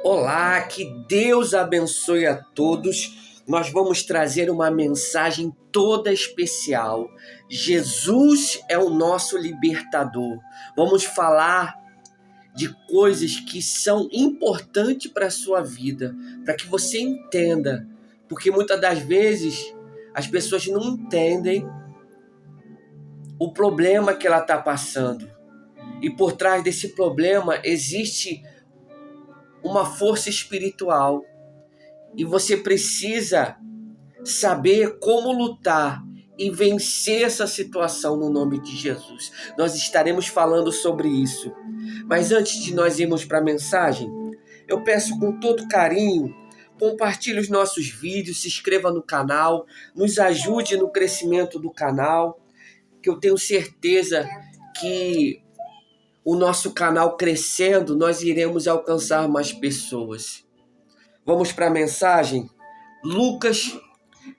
Olá, que Deus abençoe a todos. Nós vamos trazer uma mensagem toda especial. Jesus é o nosso libertador. Vamos falar de coisas que são importantes para a sua vida, para que você entenda, porque muitas das vezes as pessoas não entendem o problema que ela está passando. E por trás desse problema existe uma força espiritual. E você precisa saber como lutar e vencer essa situação no nome de Jesus. Nós estaremos falando sobre isso. Mas antes de nós irmos para a mensagem, eu peço com todo carinho, compartilhe os nossos vídeos, se inscreva no canal, nos ajude no crescimento do canal, que eu tenho certeza que o nosso canal crescendo, nós iremos alcançar mais pessoas. Vamos para a mensagem? Lucas,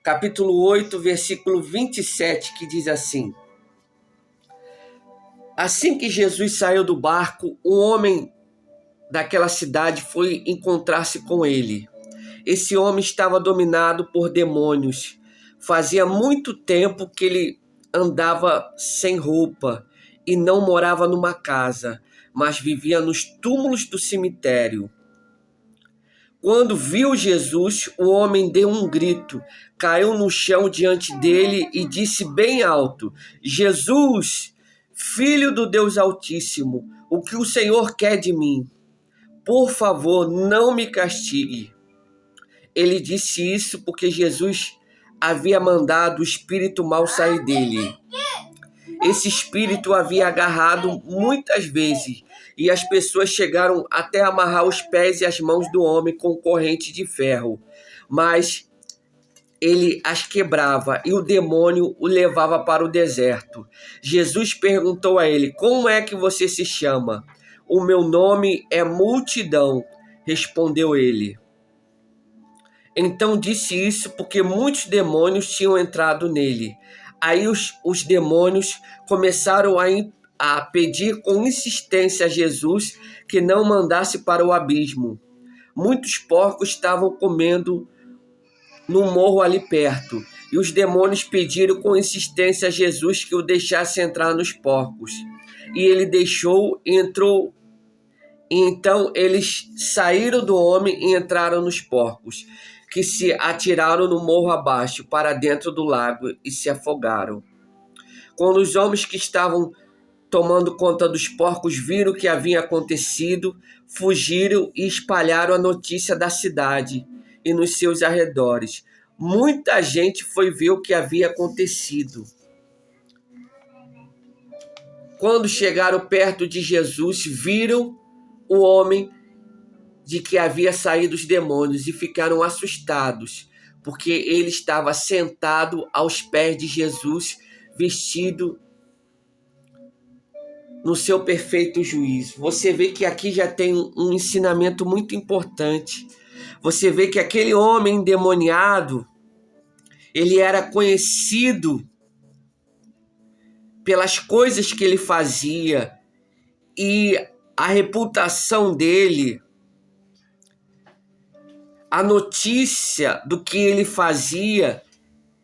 capítulo 8, versículo 27, que diz assim: Assim que Jesus saiu do barco, um homem daquela cidade foi encontrar-se com ele. Esse homem estava dominado por demônios. Fazia muito tempo que ele andava sem roupa e não morava numa casa, mas vivia nos túmulos do cemitério. Quando viu Jesus, o homem deu um grito, caiu no chão diante dele e disse bem alto: Jesus, Filho do Deus Altíssimo, o que o Senhor quer de mim? Por favor, não me castigue. Ele disse isso porque Jesus havia mandado o espírito mau sair dele. Esse espírito havia agarrado muitas vezes e as pessoas chegaram até amarrar os pés e as mãos do homem com corrente de ferro, mas ele as quebrava e o demônio o levava para o deserto. Jesus perguntou a ele: Como é que você se chama? O meu nome é Multidão, respondeu ele. Então disse isso porque muitos demônios tinham entrado nele. Aí os demônios começaram a pedir com insistência a Jesus que não mandasse para o abismo. Muitos porcos estavam comendo no morro ali perto, e os demônios pediram com insistência a Jesus que o deixasse entrar nos porcos. E ele deixou e entrou. E então eles saíram do homem e entraram nos porcos, que se atiraram no morro abaixo, para dentro do lago, e se afogaram. Quando os homens que estavam tomando conta dos porcos viram o que havia acontecido, fugiram e espalharam a notícia da cidade e nos seus arredores. Muita gente foi ver o que havia acontecido. Quando chegaram perto de Jesus, viram o homem de que havia saído os demônios e ficaram assustados, porque ele estava sentado aos pés de Jesus, vestido no seu perfeito juízo. Você vê que aqui já tem um ensinamento muito importante. Você vê que aquele homem endemoniado, ele era conhecido pelas coisas que ele fazia, e a reputação dele, a notícia do que ele fazia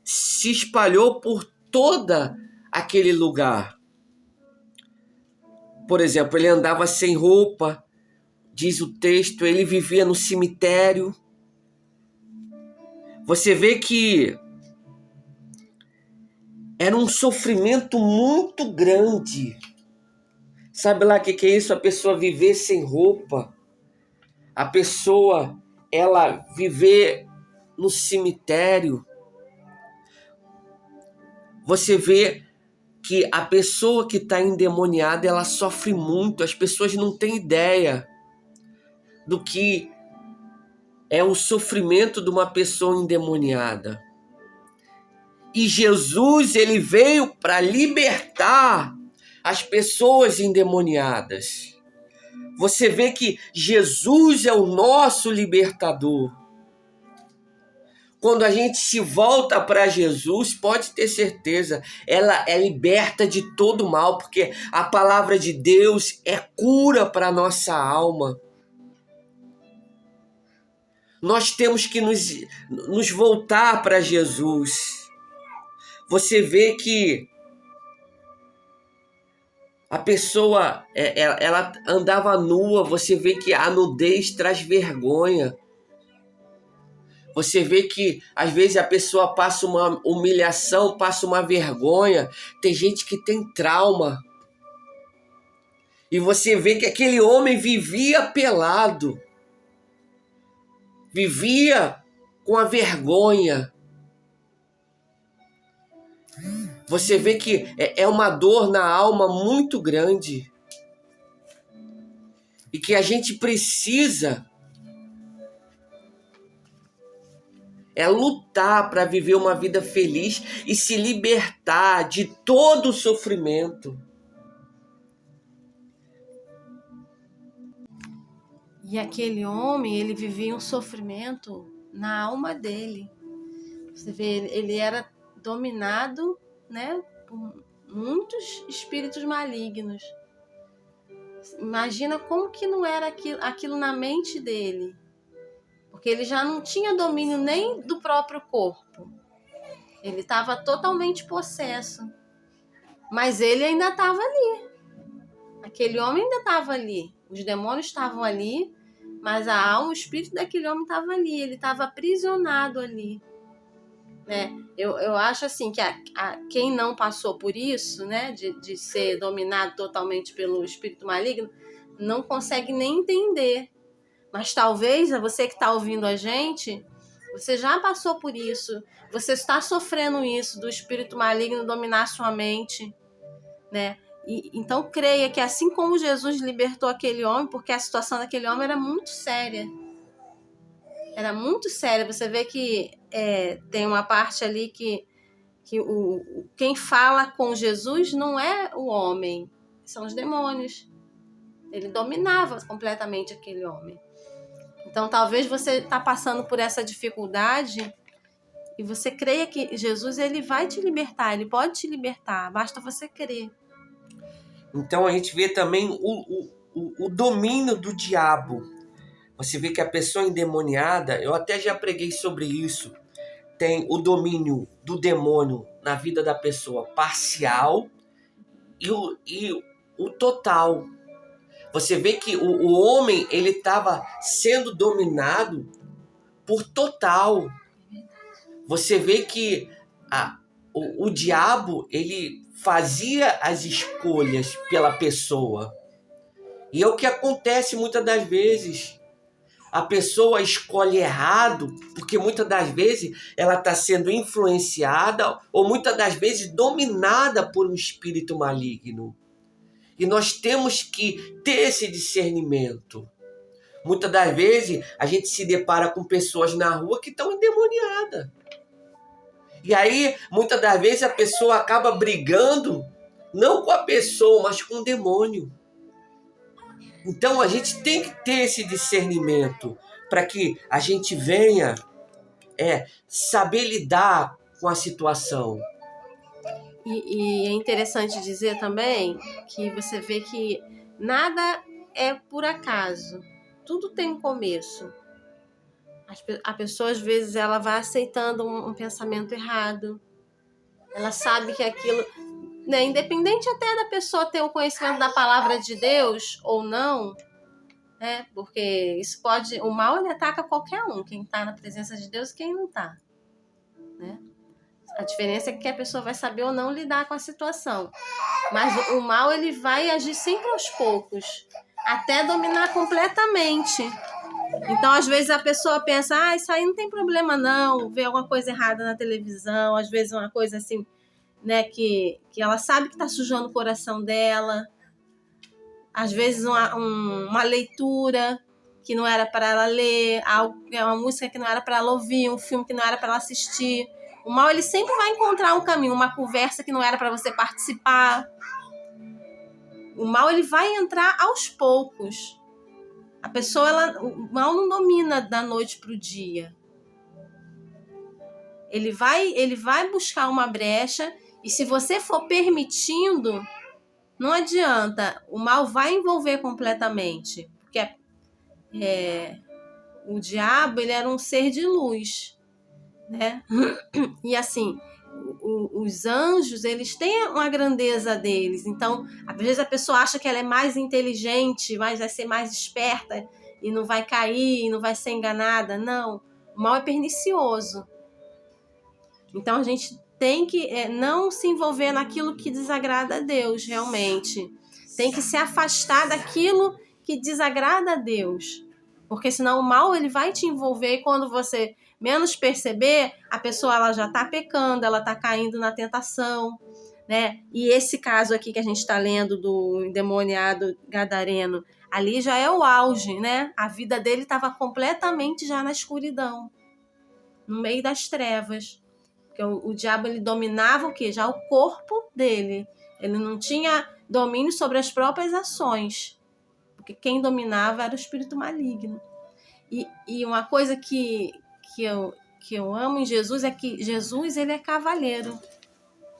se espalhou por toda aquele lugar. Por exemplo, ele andava sem roupa, diz o texto, ele vivia no cemitério. Você vê que era um sofrimento muito grande. Sabe lá o que é isso? A pessoa viver sem roupa. A pessoa, ela viver no cemitério. Você vê que a pessoa que está endemoniada, ela sofre muito. As pessoas não têm ideia do que é o sofrimento de uma pessoa endemoniada. E Jesus, ele veio para libertar as pessoas endemoniadas. Você vê que Jesus é o nosso libertador. Quando a gente se volta para Jesus, pode ter certeza, ela é liberta de todo mal, porque a palavra de Deus é cura para a nossa alma. Nós temos que nos voltar para Jesus. Você vê que a pessoa, ela andava nua, você vê que a nudez traz vergonha. Você vê que às vezes a pessoa passa uma humilhação, passa uma vergonha. Tem gente que tem trauma. E você vê que aquele homem vivia pelado. Vivia com a vergonha. Você vê que é uma dor na alma muito grande. E que a gente precisa lutar para viver uma vida feliz e se libertar de todo o sofrimento. E aquele homem, ele vivia um sofrimento na alma dele. Você vê, ele era dominado, né, por muitos espíritos malignos. Imagina como que não era aquilo na mente dele. Porque ele já não tinha domínio nem do próprio corpo. Ele estava totalmente possesso. Mas ele ainda estava ali. Aquele homem ainda estava ali. Os demônios estavam ali, mas a alma, o espírito daquele homem estava ali. Ele estava aprisionado ali. Né? Eu acho assim que quem não passou por isso, né, de ser dominado totalmente pelo espírito maligno, não consegue nem entender. Mas talvez você que está ouvindo a gente, você já passou por isso. Você está sofrendo isso, do espírito maligno dominar sua mente, né? Então creia que assim como Jesus libertou aquele homem, porque a situação daquele homem era muito séria. Era muito séria. Você vê que tem uma parte ali que quem fala com Jesus não é o homem, são os demônios. Ele dominava completamente aquele homem. Então, talvez você está passando por essa dificuldade e você creia que Jesus ele vai te libertar, ele pode te libertar, basta você crer. Então, a gente vê também o domínio do diabo. Você vê que a pessoa endemoniada, eu até já preguei sobre isso, tem o domínio do demônio na vida da pessoa parcial e o total. Você vê que o homem ele estava sendo dominado por total. Você vê que o diabo ele fazia as escolhas pela pessoa. E é o que acontece muitas das vezes. A pessoa escolhe errado porque muitas das vezes ela está sendo influenciada ou muitas das vezes dominada por um espírito maligno. E nós temos que ter esse discernimento. Muitas das vezes a gente se depara com pessoas na rua que estão endemoniadas. E aí, muitas das vezes a pessoa acaba brigando, não com a pessoa, mas com o demônio. Então a gente tem que ter esse discernimento para que a gente venha saber lidar com a situação. E é interessante dizer também que você vê que nada é por acaso. Tudo tem um começo. A pessoa, às vezes, ela vai aceitando um pensamento errado. Ela sabe que aquilo... Né, independente até da pessoa ter o conhecimento da palavra de Deus ou não, né, porque isso pode... O mal, ele ataca qualquer um. Quem está na presença de Deus e quem não está. Né? A diferença é que a pessoa vai saber ou não lidar com a situação. Mas o mal, ele vai agir sempre aos poucos, até dominar completamente. Então, às vezes, a pessoa pensa, isso aí não tem problema não, vê alguma coisa errada na televisão, às vezes uma coisa assim, né, que ela sabe que está sujando o coração dela. Às vezes uma leitura que não era para ela ler, uma música que não era para ela ouvir, um filme que não era para ela assistir. O mal, ele sempre vai encontrar um caminho, uma conversa que não era para você participar. O mal, ele vai entrar aos poucos. A pessoa, o mal não domina da noite para o dia. Ele vai buscar uma brecha e se você for permitindo, não adianta. O mal vai envolver completamente. Porque o diabo, ele era um ser de luz, né? E assim, os anjos, eles têm uma grandeza deles. Então, às vezes a pessoa acha que ela é mais inteligente, mas vai ser mais esperta e não vai cair, não vai ser enganada. Não, o mal é pernicioso. Então, a gente tem que não se envolver naquilo que desagrada a Deus, realmente. Tem que se afastar daquilo que desagrada a Deus. Porque senão o mal ele vai te envolver e quando você menos perceber, a pessoa ela já está pecando, ela está caindo na tentação, né? E esse caso aqui que a gente está lendo do endemoniado gadareno, ali já é o auge, né? A vida dele estava completamente já na escuridão, no meio das trevas. Porque o diabo ele dominava o quê? Já o corpo dele. Ele não tinha domínio sobre as próprias ações. Porque quem dominava era o espírito maligno. E uma coisa que eu amo em Jesus é que Jesus ele é cavaleiro,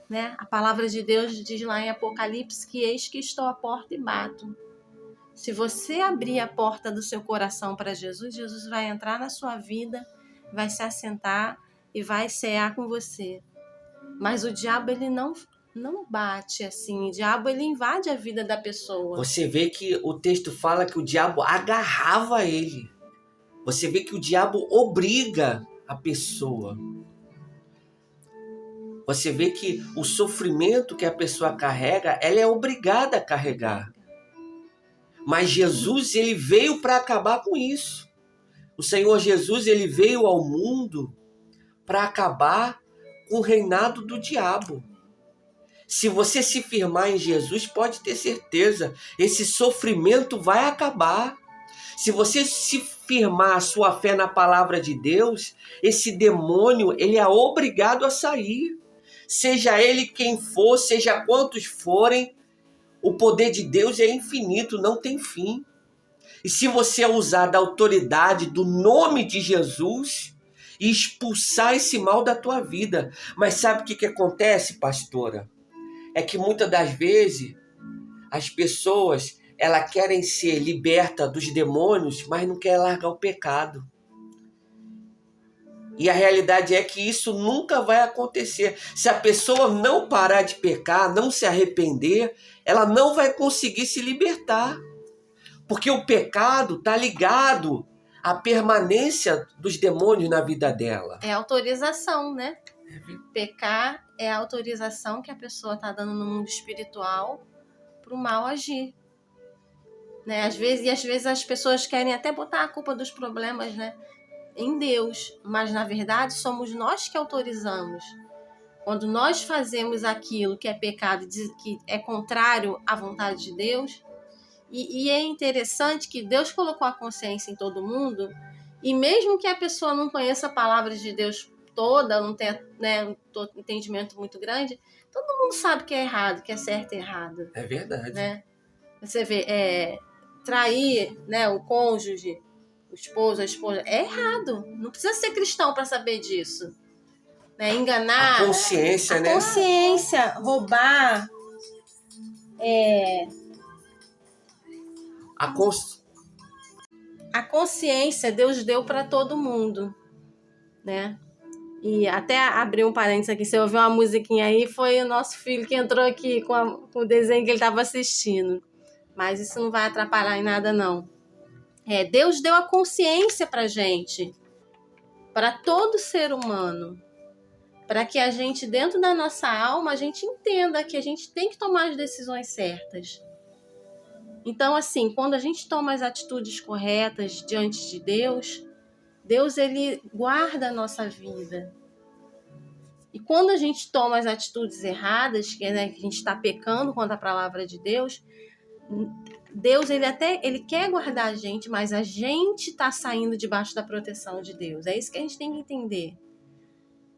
né? A palavra de Deus diz lá em Apocalipse que eis que estou à porta e bato. Se você abrir a porta do seu coração para Jesus, Jesus vai entrar na sua vida, vai se assentar e vai cear com você. Mas o diabo ele não bate assim, o diabo ele invade a vida da pessoa. Você vê que o texto fala que o diabo agarrava ele. Você vê que o diabo obriga a pessoa. Você vê que o sofrimento que a pessoa carrega, ela é obrigada a carregar. Mas Jesus, ele veio para acabar com isso. O Senhor Jesus, ele veio ao mundo para acabar com o reinado do diabo. Se você se firmar em Jesus, pode ter certeza, esse sofrimento vai acabar. Se você se firmar a sua fé na palavra de Deus, esse demônio, ele é obrigado a sair. Seja ele quem for, seja quantos forem, o poder de Deus é infinito, não tem fim. E se você usar da autoridade do nome de Jesus e expulsar esse mal da tua vida. Mas sabe o que acontece, pastora? É que muitas das vezes as pessoas elas querem ser libertas dos demônios, mas não querem largar o pecado. E a realidade é que isso nunca vai acontecer. Se a pessoa não parar de pecar, não se arrepender, ela não vai conseguir se libertar. Porque o pecado está ligado à permanência dos demônios na vida dela. É autorização, né? Pecar é a autorização que a pessoa está dando no mundo espiritual para o mal agir. Né? Às vezes as pessoas querem até botar a culpa dos problemas, né, em Deus, mas na verdade somos nós que autorizamos. Quando nós fazemos aquilo que é pecado, que é contrário à vontade de Deus, e é interessante que Deus colocou a consciência em todo mundo, e mesmo que a pessoa não conheça a palavra de Deus toda, não tenha, né, um entendimento muito grande, todo mundo sabe que é errado, que é certo e errado. É verdade. Né? Você vê, trair, né, o cônjuge, o esposo, a esposa, é errado. Não precisa ser cristão para saber disso. Né? Enganar. A consciência, né? A consciência, roubar. A consciência Deus deu para todo mundo. Né? E até abrir um parênteses aqui, você ouviu uma musiquinha aí, foi o nosso filho que entrou aqui com o desenho que ele estava assistindo. Mas isso não vai atrapalhar em nada, não. Deus deu a consciência para gente, para todo ser humano, para que a gente, dentro da nossa alma, a gente entenda que a gente tem que tomar as decisões certas. Então, assim, quando a gente toma as atitudes corretas diante de Deus, Deus, ele guarda a nossa vida. E quando a gente toma as atitudes erradas, que a gente está pecando contra a palavra de Deus, Deus, ele quer guardar a gente, mas a gente está saindo debaixo da proteção de Deus. É isso que a gente tem que entender.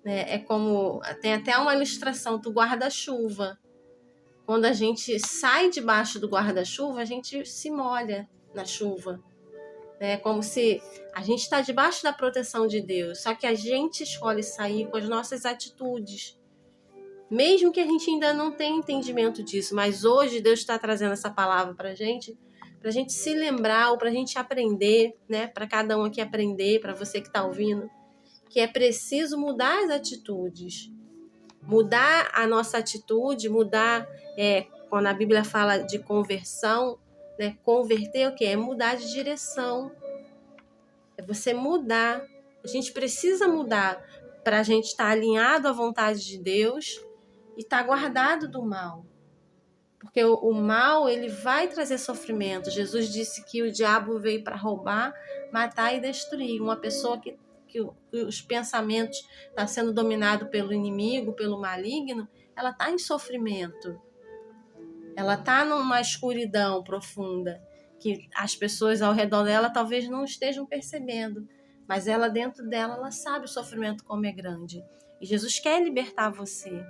É como, tem até uma ilustração do guarda-chuva. Quando a gente sai debaixo do guarda-chuva, a gente se molha na chuva. É como se a gente está debaixo da proteção de Deus, só que a gente escolhe sair com as nossas atitudes. Mesmo que a gente ainda não tenha entendimento disso, mas hoje Deus está trazendo essa palavra para a gente para a gente se lembrar ou para a gente aprender, né? Para cada um aqui aprender, para você que está ouvindo, que é preciso mudar as atitudes. Mudar a nossa atitude, mudar, quando a Bíblia fala de conversão, né? Converter o quê? É mudar de direção. É você mudar. A gente precisa mudar para a gente estar alinhado à vontade de Deus e estar guardado do mal. Porque o mal, ele vai trazer sofrimento. Jesus disse que o diabo veio para roubar, matar e destruir. Uma pessoa que os pensamentos estão sendo dominados pelo inimigo, pelo maligno, ela está em sofrimento. Ela está numa escuridão profunda, que as pessoas ao redor dela talvez não estejam percebendo. Mas ela, dentro dela, ela sabe o sofrimento como é grande. E Jesus quer libertar você.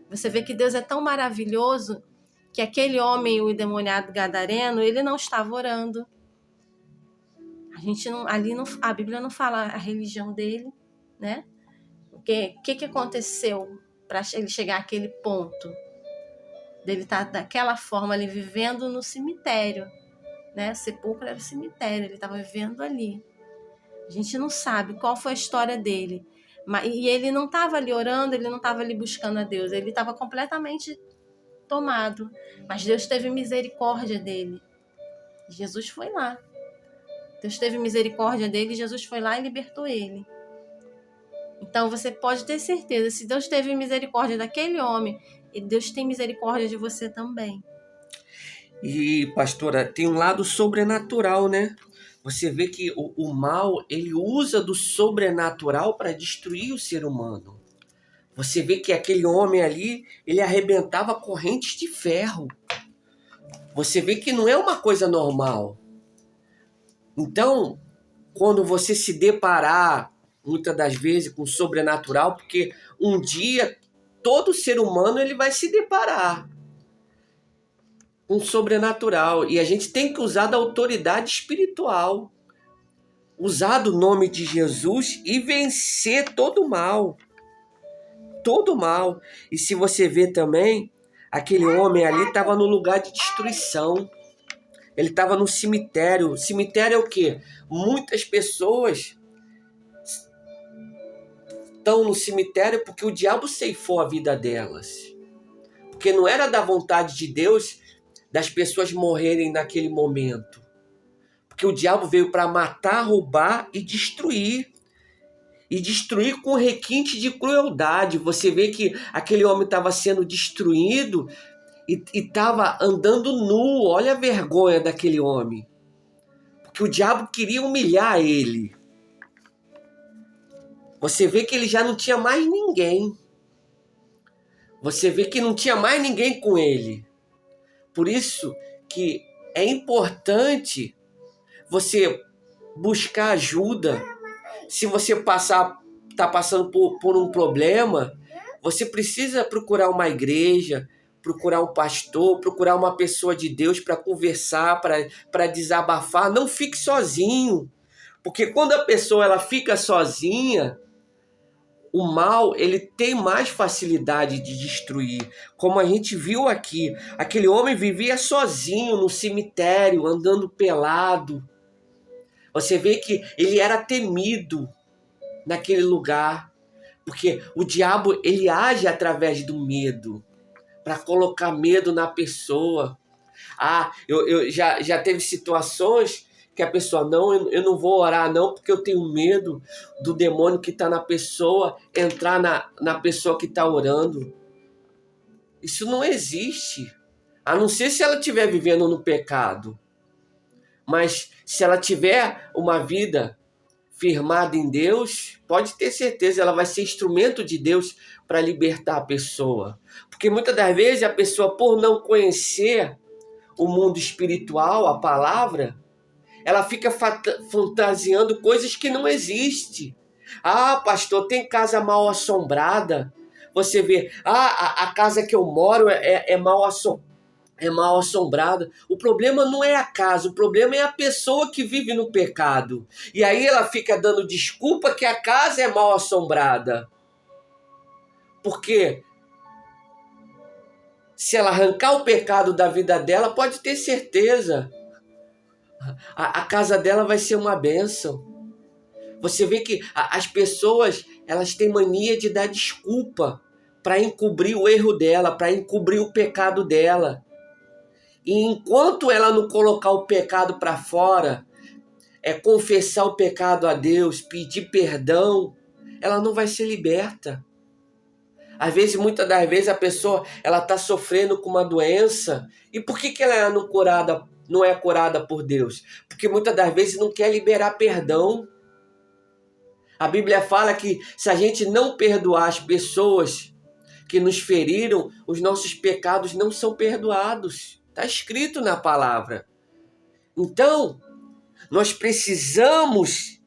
Você vê que Deus é tão maravilhoso que aquele homem, o endemoniado gadareno, ele não estava orando. A Bíblia não fala a religião dele, né? O que aconteceu para ele chegar àquele ponto? Dele estar daquela forma ali, vivendo no cemitério, né? O sepulcro era o cemitério, ele estava vivendo ali. A gente não sabe qual foi a história dele. E ele não estava ali orando, ele não estava ali buscando a Deus, ele estava completamente tomado. Mas Deus teve misericórdia dele. Jesus foi lá. Deus teve misericórdia dele, Jesus foi lá e libertou ele. Então você pode ter certeza, se Deus teve misericórdia daquele homem, Deus tem misericórdia de você também. E, pastora, tem um lado sobrenatural, né? Você vê que o mal, ele usa do sobrenatural para destruir o ser humano. Você vê que aquele homem ali, ele arrebentava correntes de ferro. Você vê que não é uma coisa normal. Então, quando você se deparar, muitas das vezes, com o sobrenatural, porque um dia todo ser humano ele vai se deparar com o sobrenatural. E a gente tem que usar da autoridade espiritual. Usar do nome de Jesus e vencer todo o mal. Todo o mal. E se você vê também, aquele homem ali estava no lugar de destruição. Ele estava no cemitério. Cemitério é o quê? Muitas pessoas estão no cemitério porque o diabo ceifou a vida delas. Porque não era da vontade de Deus das pessoas morrerem naquele momento. Porque o diabo veio para matar, roubar e destruir. E destruir com requinte de crueldade. Você vê que aquele homem estava sendo destruído e estava andando nu. Olha a vergonha daquele homem. Porque o diabo queria humilhar ele. Você vê que ele já não tinha mais ninguém. Você vê que não tinha mais ninguém com ele. Por isso que é importante você buscar ajuda. Se você está passando por um problema, você precisa procurar uma igreja, procurar um pastor, procurar uma pessoa de Deus para conversar, para desabafar. Não fique sozinho. Porque quando a pessoa ela fica sozinha, o mal ele tem mais facilidade de destruir. Como a gente viu aqui, aquele homem vivia sozinho no cemitério, andando pelado. Você vê que ele era temido naquele lugar, porque o diabo ele age através do medo, para colocar medo na pessoa. Eu já teve situações que a pessoa, não, eu não vou orar não, porque eu tenho medo do demônio que está na pessoa entrar na pessoa que está orando. Isso não existe, a não ser se ela estiver vivendo no pecado. Mas se ela tiver uma vida firmada em Deus, pode ter certeza, ela vai ser instrumento de Deus para libertar a pessoa. Porque muitas das vezes a pessoa, por não conhecer o mundo espiritual, a palavra, ela fica fantasiando coisas que não existem. Pastor, tem casa mal assombrada. Você vê, a casa que eu moro é mal assombrada. O problema não é a casa, o problema é a pessoa que vive no pecado. E aí ela fica dando desculpa que a casa é mal assombrada. Porque se ela arrancar o pecado da vida dela, pode ter certeza, A casa dela vai ser uma bênção. Você vê que as pessoas, elas têm mania de dar desculpa para encobrir o erro dela, para encobrir o pecado dela. E enquanto ela não colocar o pecado para fora, confessar o pecado a Deus, pedir perdão, ela não vai ser liberta. Às vezes, muitas das vezes, a pessoa ela está sofrendo com uma doença. E por que ela não é curada por Deus? Porque muitas das vezes não quer liberar perdão. A Bíblia fala que se a gente não perdoar as pessoas que nos feriram, os nossos pecados não são perdoados. Está escrito na palavra. Então, nós precisamos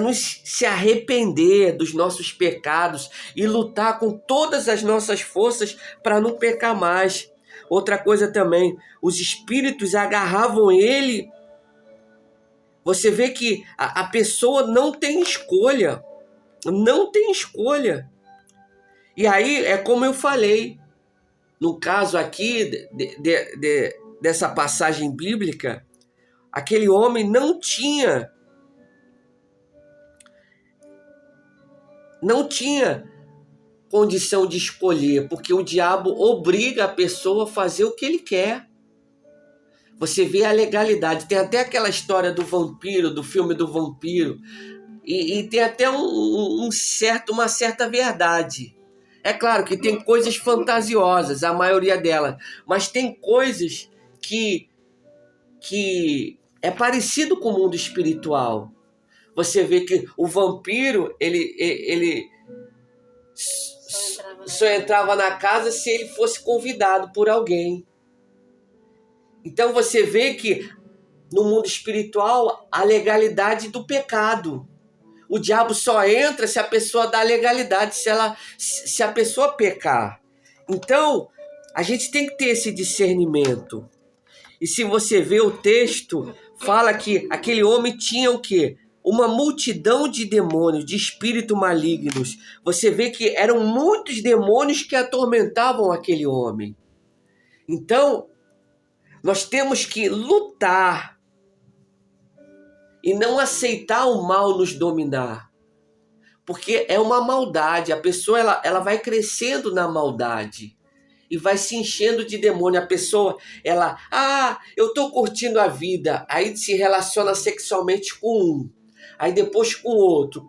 nos se arrepender dos nossos pecados e lutar com todas as nossas forças para não pecar mais. Outra coisa também, os espíritos agarravam ele. Você vê que a pessoa não tem escolha. Não tem escolha. E aí, é como eu falei, no caso aqui dessa passagem bíblica, aquele homem não tinha condição de escolher, porque o diabo obriga a pessoa a fazer o que ele quer. Você vê a legalidade. Tem até aquela história do vampiro, do filme do vampiro, e tem até uma certa verdade. É claro que tem coisas fantasiosas, a maioria delas, mas tem coisas que é parecido com o mundo espiritual. Você vê que o vampiro, ele só entrava na casa se ele fosse convidado por alguém. Então você vê que no mundo espiritual a legalidade do pecado. O diabo só entra se a pessoa dá legalidade, se a pessoa pecar. Então, a gente tem que ter esse discernimento. E se você vê o texto, fala que aquele homem tinha o quê? Uma multidão de demônios, de espíritos malignos. Você vê que eram muitos demônios que atormentavam aquele homem. Então, nós temos que lutar e não aceitar o mal nos dominar. Porque é uma maldade. A pessoa ela vai crescendo na maldade e vai se enchendo de demônio. A pessoa, eu estou curtindo a vida. Aí se relaciona sexualmente com um. Aí depois com outro.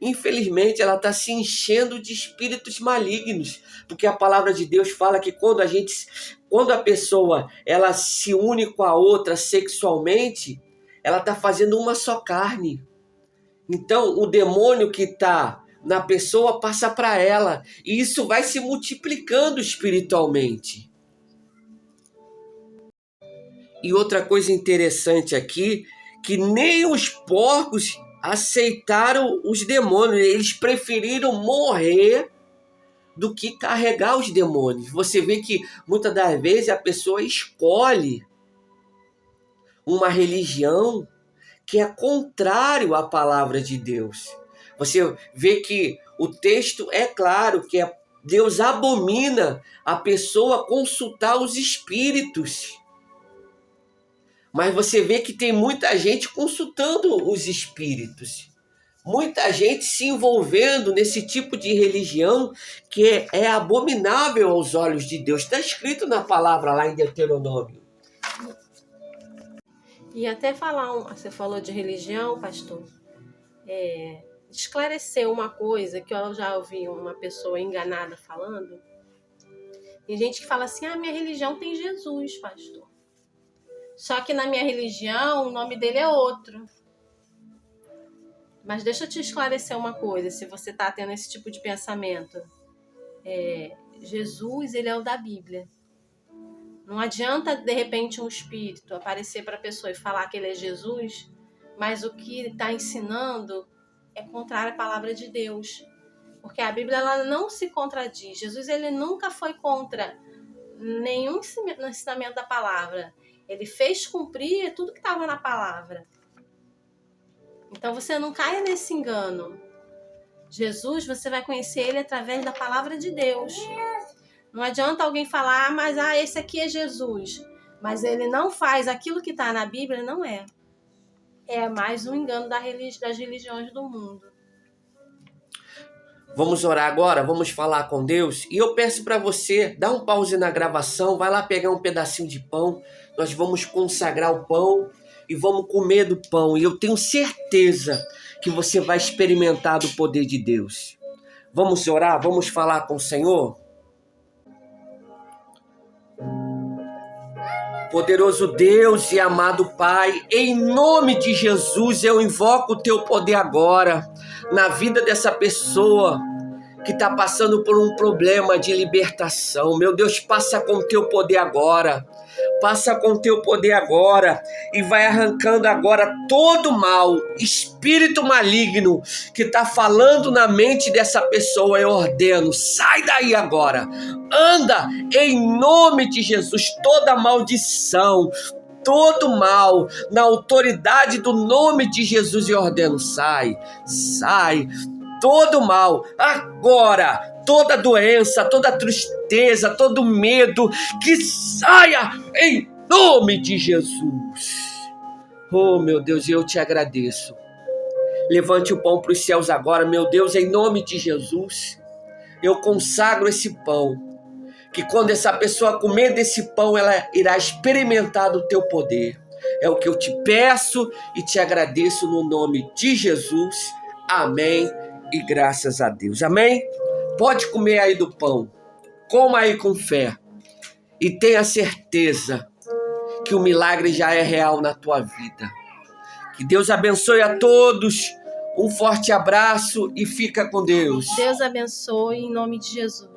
Infelizmente, ela está se enchendo de espíritos malignos. Porque a palavra de Deus fala que quando a pessoa ela se une com a outra sexualmente, ela está fazendo uma só carne. Então, o demônio que está na pessoa passa para ela. E isso vai se multiplicando espiritualmente. E outra coisa interessante aqui, que nem os porcos aceitaram os demônios. Eles preferiram morrer do que carregar os demônios. Você vê que muitas das vezes a pessoa escolhe uma religião que é contrário à palavra de Deus. Você vê que o texto é claro que Deus abomina a pessoa consultar os espíritos. Mas você vê que tem muita gente consultando os espíritos. Muita gente se envolvendo nesse tipo de religião que é abominável aos olhos de Deus. Está escrito na palavra lá em Deuteronômio. E até você falou de religião, pastor, esclarecer uma coisa que eu já ouvi uma pessoa enganada falando. Tem gente que fala assim, minha religião tem Jesus, pastor. Só que na minha religião o nome dele é outro. Mas deixa eu te esclarecer uma coisa, se você está tendo esse tipo de pensamento. Jesus, ele é o da Bíblia. Não adianta, de repente, um espírito aparecer para a pessoa e falar que ele é Jesus, mas o que ele está ensinando é contrário à palavra de Deus. Porque a Bíblia ela não se contradiz. Jesus ele nunca foi contra nenhum ensinamento da palavra. Ele fez cumprir tudo que estava na palavra. Então você não caia nesse engano. Jesus, você vai conhecer ele através da palavra de Deus. Não adianta alguém falar, mas esse aqui é Jesus. Mas ele não faz aquilo que está na Bíblia, não é. É mais um engano das religiões do mundo. Vamos orar agora, vamos falar com Deus. E eu peço para você, dá um pause na gravação, vai lá pegar um pedacinho de pão. Nós vamos consagrar o pão e vamos comer do pão. E eu tenho certeza que você vai experimentar do poder de Deus. Vamos orar, vamos falar com o Senhor? Poderoso Deus e amado Pai, em nome de Jesus eu invoco o teu poder agora na vida dessa pessoa que está passando por um problema de libertação. Meu Deus, passa com o teu poder agora. Passa com o teu poder agora e vai arrancando agora todo mal, espírito maligno que está falando na mente dessa pessoa. Eu ordeno, sai daí agora. Anda em nome de Jesus, toda maldição, todo mal, na autoridade do nome de Jesus eu ordeno, sai, sai. Todo mal, agora, toda doença, toda tristeza, todo medo, que saia em nome de Jesus. Oh, meu Deus, eu te agradeço. Levante o pão para os céus agora, meu Deus, em nome de Jesus. Eu consagro esse pão, que quando essa pessoa comer desse pão, ela irá experimentar do teu poder. É o que eu te peço e te agradeço no nome de Jesus. Amém. E graças a Deus, amém? Pode comer aí do pão, coma aí com fé e tenha certeza que o milagre já é real na tua vida. Que Deus abençoe a todos, um forte abraço e fica com Deus. Deus abençoe em nome de Jesus.